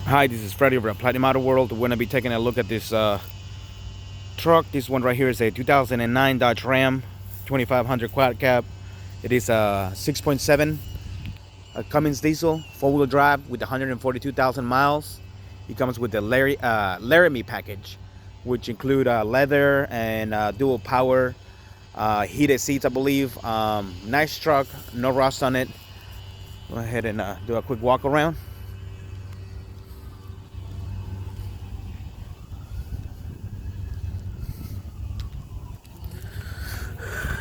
Hi, this is Freddie from Platinum Auto World. We're going to be taking a look at this truck. This one right here is a 2009 Dodge Ram 2500 quad cab. It is a 6.7 Cummins diesel, 4-wheel drive with 142,000 miles. It comes with the LARAMIE package, which include leather and dual power, heated seats, I believe. Nice truck, no rust on it. Go ahead and do a quick walk around.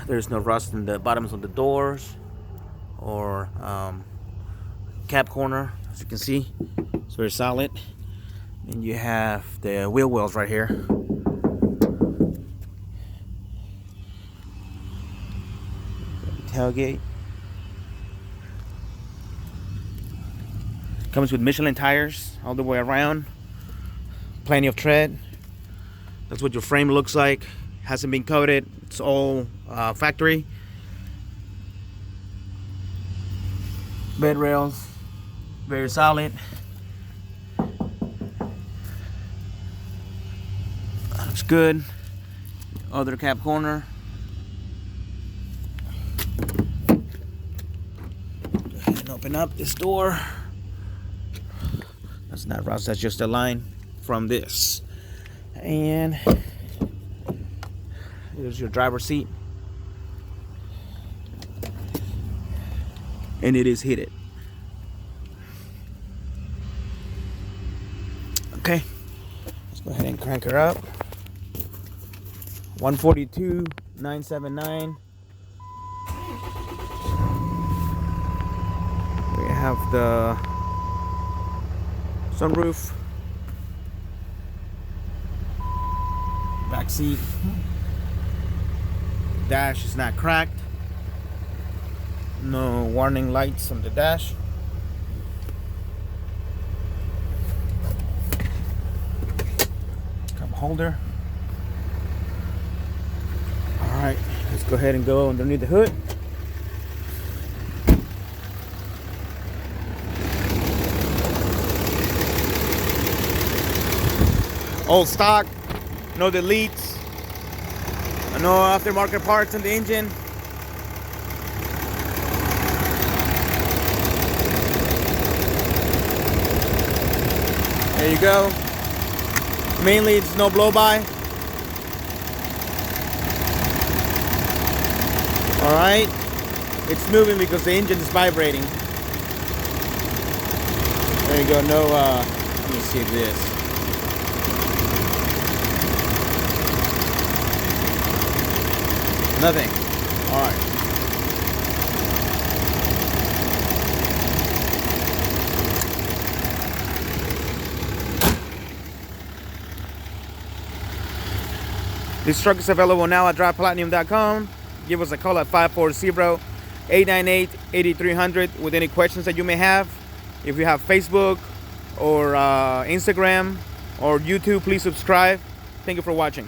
There's no rust in the bottoms of the doors or cab corner, as you can see. It's very solid. And you have the wheel wells right here. Tailgate. Comes with Michelin tires all the way around. Plenty of tread. That's what your frame looks like. Hasn't been coated. It's all factory. Bed rails, very solid. Looks good. Other cab corner. Go ahead and open up this door. That's not rust. That's just a line from this. And here's your driver's seat. And it is heated. Okay, let's go ahead and crank her up. 142,979. We have the sunroof, back seat. Dash is not cracked. No warning lights on the dash. Cup holder. Alright, let's go ahead and go underneath the hood. Old stock, no deletes. No aftermarket parts in the engine. There you go. Mainly it's no blow-by. Alright. It's moving because the engine is vibrating. There you go. No, let me see this. Nothing. All right. This truck is available now at driveplatinum.com. Give us a call at 540-898-8300 with any questions that you may have. If you have Facebook or Instagram or YouTube, please subscribe. Thank you for watching.